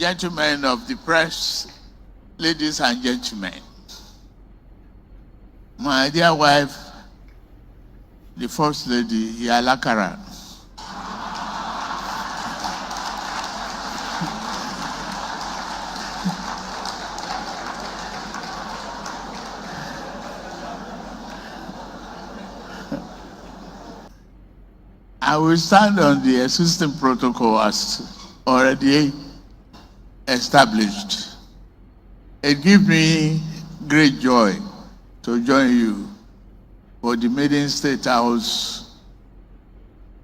Gentlemen of the press, ladies and gentlemen, my dear wife, the First Lady, Alakara, I will stand on the existing protocol as already established. It gives me great joy to join you for the maiden State House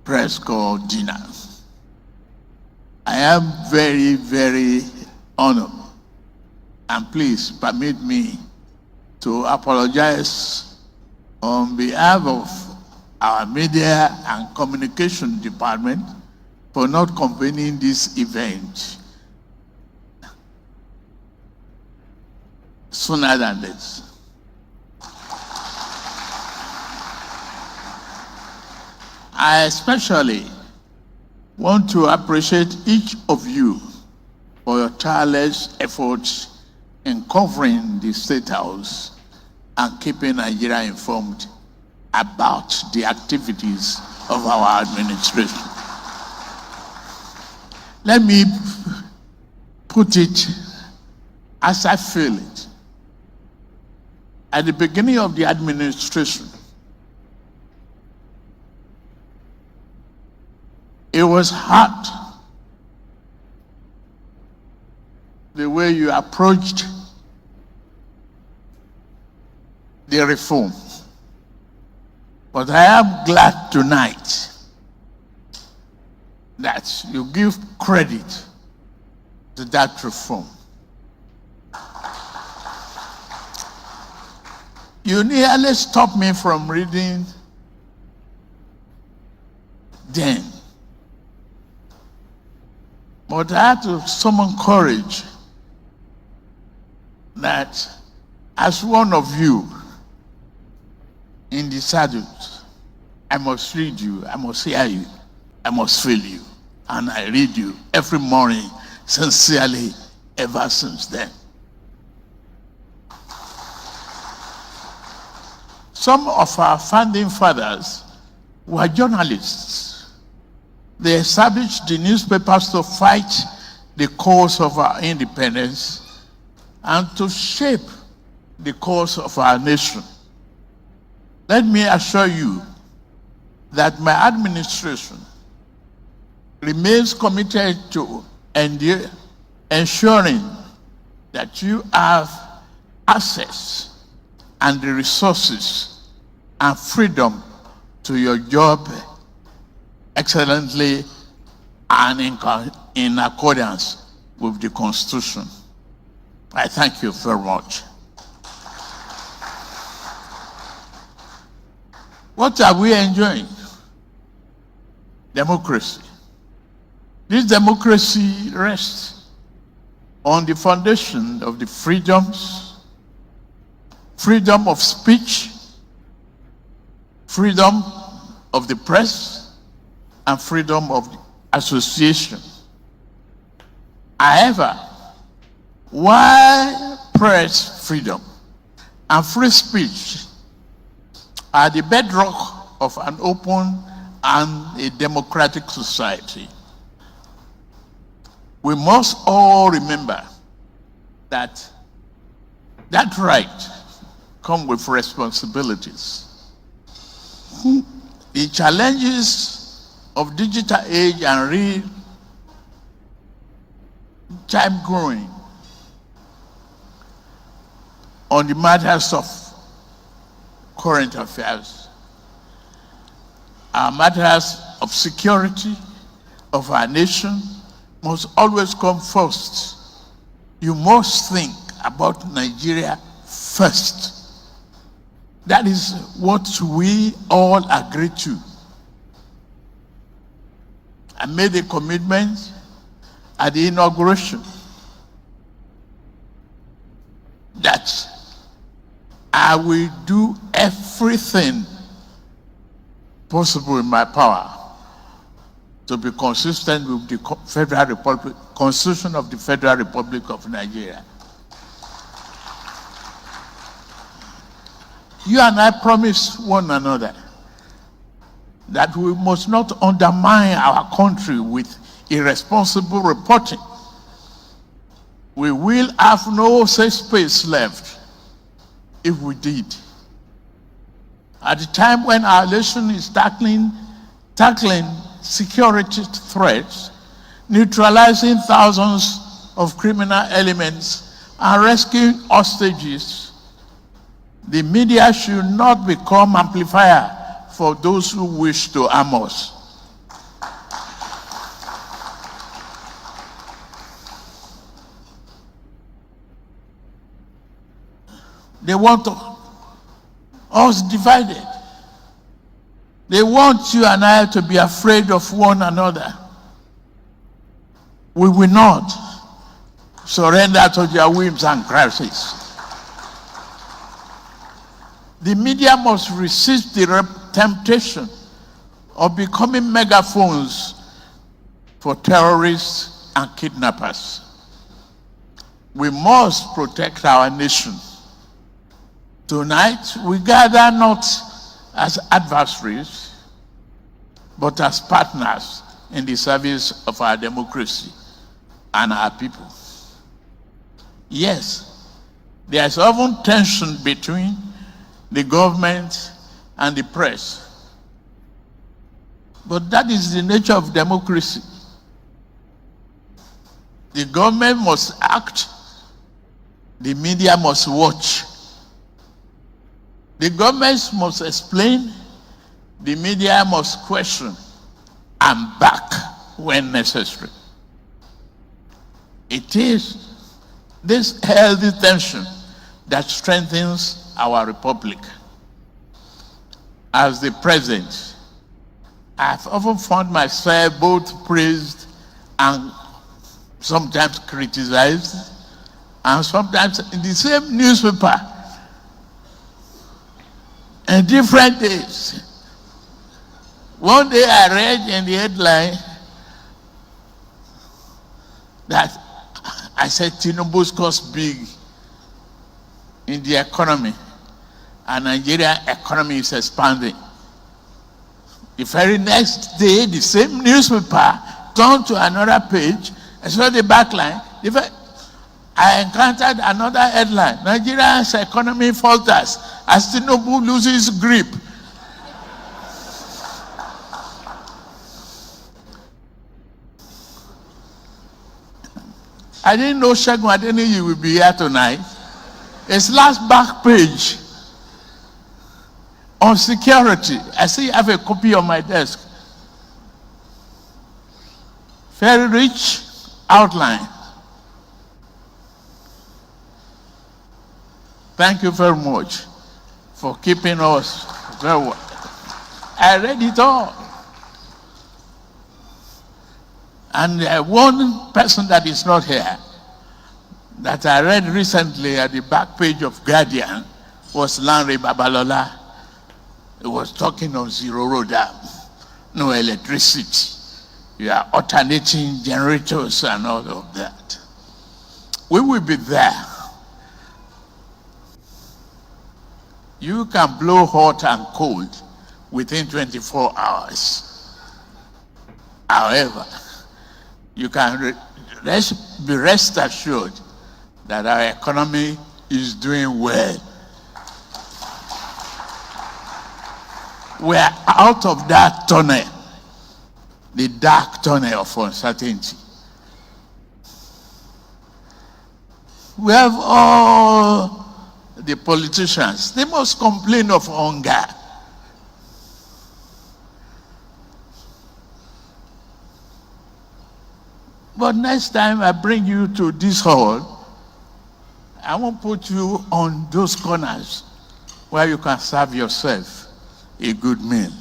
press call dinner. I am very, very honored, and please permit me to apologize on behalf of our media and communication department for not convening this event sooner than this. I especially want to appreciate each of you for your tireless efforts in covering the State House and keeping Nigeria informed about the activities of our administration. Let me put it as I feel it. At the beginning of the administration, it was hard the way you approached the reform. But I am glad tonight that you give credit to that reform. You nearly stopped me from reading then. But I had to summon courage that as one of you in the saddle, I must read you, I must hear you, I must feel you. And I read you every morning, sincerely, ever since then. Some of our founding fathers were journalists. They established the newspapers to fight the cause of our independence and to shape the course of our nation. Let me assure you that my administration remains committed to ensuring that you have access and the resources and freedom to your job excellently and in accordance with the Constitution. I thank you very much. What are we enjoying? Democracy. This democracy rests on the foundation of the freedoms, freedom of speech, freedom of the press, and freedom of association. However, while press freedom and free speech are the bedrock of an open and a democratic society, we must all remember that that right comes with responsibilities. The challenges of digital age and real-time growing on the matters of current affairs are matters of security of our nation must always come first. You must think about Nigeria first. That is what we all agree to. I made a commitment at the inauguration that I will do everything possible in my power to be consistent with the Federal Republic, Constitution of the Federal Republic of Nigeria. You and I promise one another that we must not undermine our country with irresponsible reporting. We will have no safe space left if we did. At the time when our nation is tackling security threats, neutralizing thousands of criminal elements, and rescuing hostages, the media should not become amplifier for those who wish to harm us. They want us divided. They want you and I to be afraid of one another. We will not surrender to their whims and crises. The media must resist the temptation of becoming megaphones for terrorists and kidnappers. We must protect our nation. Tonight, we gather not as adversaries, but as partners in the service of our democracy and our people. Yes, there is often tension between the government and the press. But that is the nature of democracy. The government must act, the media must watch. The government must explain, the media must question and back when necessary. It is this healthy tension that strengthens our republic. As the president, I've often found myself both praised and sometimes criticized, and sometimes in the same newspaper, in different days. One day I read in the headline that I said Tinubu scores big in the economy, and Nigerian economy is expanding. The very next day, the same newspaper turned to another page, I saw the backline. I encountered another headline: Nigeria's economy falters as Tinubu loses grip. I didn't know Segun Adeniyi will be here tonight. His last back page on security. I see I have a copy on my desk. Very rich outline. Thank you very much for keeping us very well. I read it all. And one person that is not here, that I read recently at the back page of Guardian, was Lanre Babalola. He was talking on zero road, no electricity. You are alternating generators and all of that. We will be there. You can blow hot and cold within 24 hours. However, you can be rest assured that our economy is doing well. We are out of that tunnel, the dark tunnel of uncertainty. We have all the politicians. They must complain of hunger. But next time I bring you to this hall, I won't put you on those corners where you can serve yourself a good meal.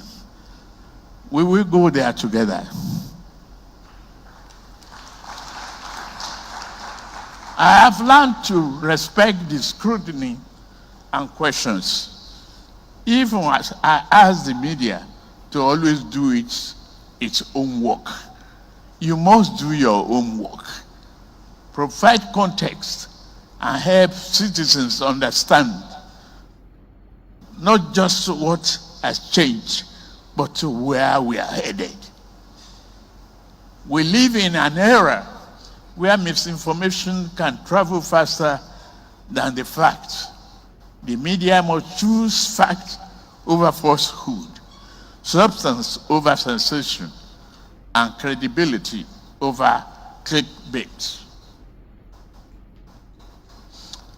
We will go there together. I have learned to respect the scrutiny and questions, even as I ask the media to always do it its own work. You must do your own work. Provide context and help citizens understand not just what has changed, but to where we are headed. We live in an era where misinformation can travel faster than the facts. The media must choose fact over falsehood, substance over sensation, and credibility over clickbait.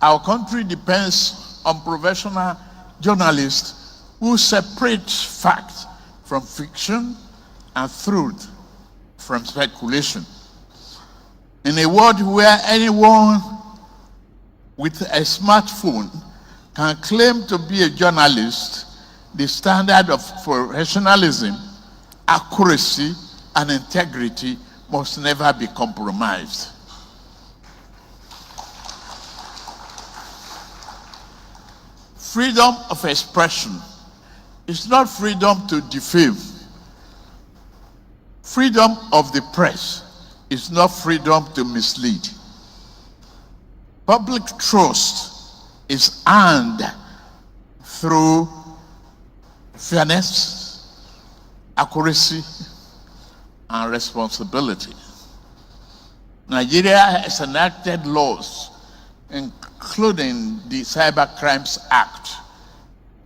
Our country depends on professional journalists who separate fact from fiction and truth from speculation. In a world where anyone with a smartphone can claim to be a journalist, the standard of professionalism, accuracy, and integrity must never be compromised. Freedom of expression is not freedom to defame. Freedom of the press is not freedom to mislead. Public trust is earned through fairness, accuracy, and responsibility. Nigeria has enacted laws, including the Cyber Crimes Act,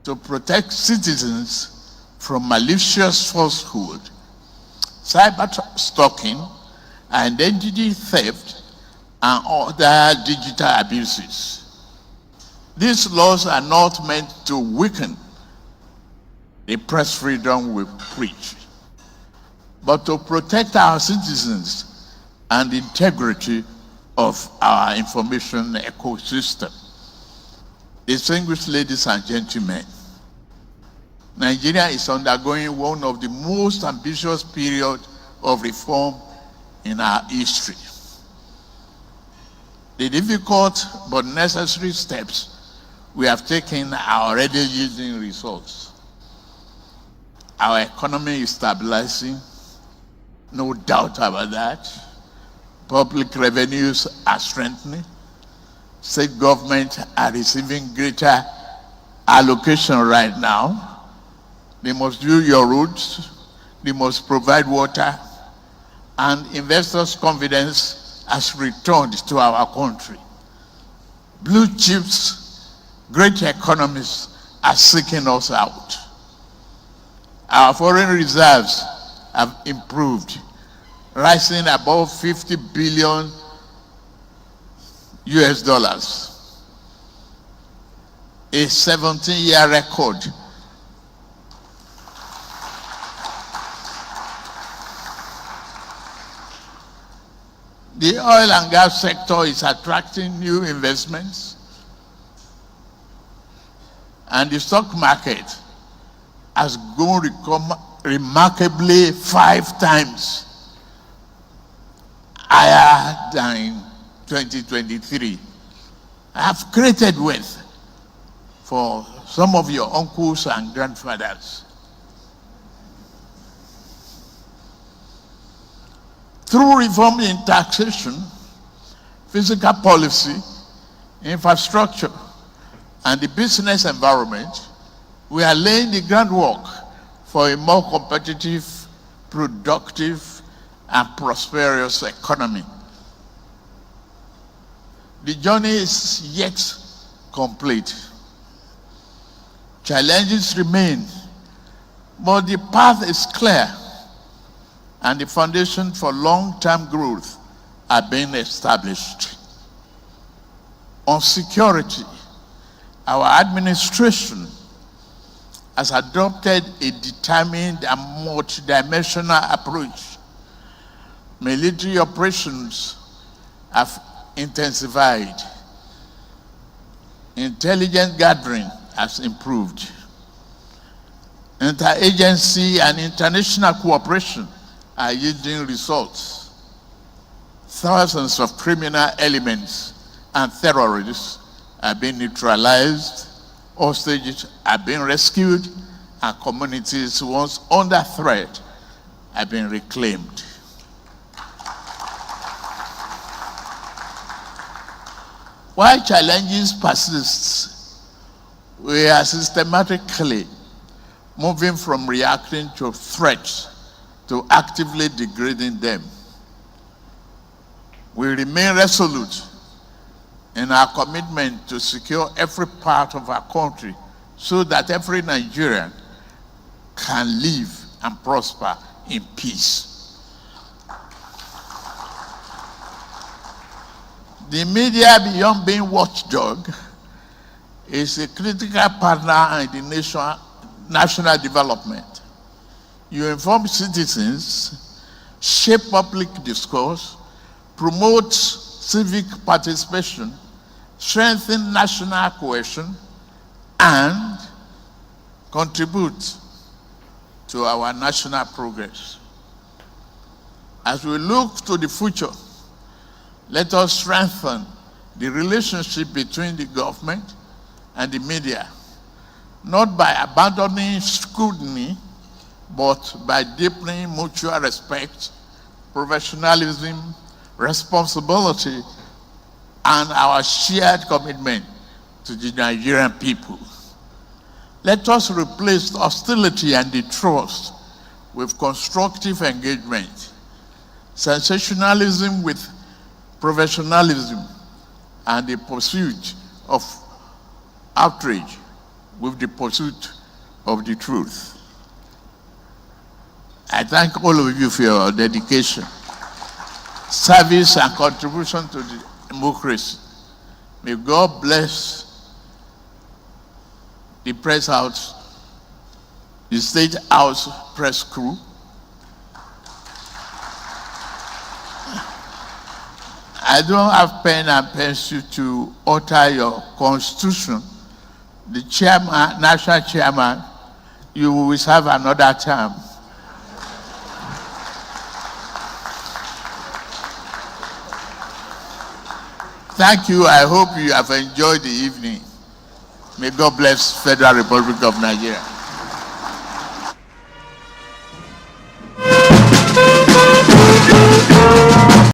to protect citizens from malicious falsehood, cyber stalking, identity theft, and other digital abuses. These laws are not meant to weaken the press freedom we preach, but to protect our citizens and the integrity of our information ecosystem. Distinguished ladies and gentlemen, Nigeria is undergoing one of the most ambitious periods of reform in our history. The difficult but necessary steps we have taken are already yielding results. Our economy is stabilizing, no doubt about that. Public revenues are strengthening. State governments are receiving greater allocation right now. They must do your roads, they must provide water, and investors' confidence has returned to our country. Blue chips, great economies are seeking us out. Our foreign reserves have improved, rising above 50 billion US dollars, a 17-year record. The oil and gas sector is attracting new investments, and the stock market has grown remarkably 5 times higher than 2023. I have created wealth for some of your uncles and grandfathers. Through reform in taxation, fiscal policy, infrastructure, and the business environment, we are laying the groundwork for a more competitive, productive, and prosperous economy. The journey is yet complete. Challenges remain, but the path is clear, and the foundation for long-term growth are being established. On security, our administration has adopted a determined and multidimensional approach. Military operations have intensified. Intelligence gathering has improved. Interagency and international cooperation are yielding results. Thousands of criminal elements and terrorists are being neutralized, hostages are being rescued, and communities once under threat have been reclaimed. While challenges persist, we are systematically moving from reacting to threats to actively degrading them. We remain resolute in our commitment to secure every part of our country so that every Nigerian can live and prosper in peace. The media, beyond being watchdog, is a critical partner in the national development. You inform citizens, shape public discourse, promote civic participation, strengthen national cohesion, and contribute to our national progress. As we look to the future, let us strengthen the relationship between the government and the media, not by abandoning scrutiny, but by deepening mutual respect, professionalism, responsibility, and our shared commitment to the Nigerian people. Let us replace hostility and distrust with constructive engagement, sensationalism with professionalism, and the pursuit of outrage with the pursuit of the truth. I thank all of you for your dedication, service, and contribution to the democracy. May God bless the press house, the State House press crew, I don't have pen and pencil to alter your constitution. The chairman, national chairman, you will have another term. Thank you. I hope you have enjoyed the evening. May God bless Federal Republic of Nigeria.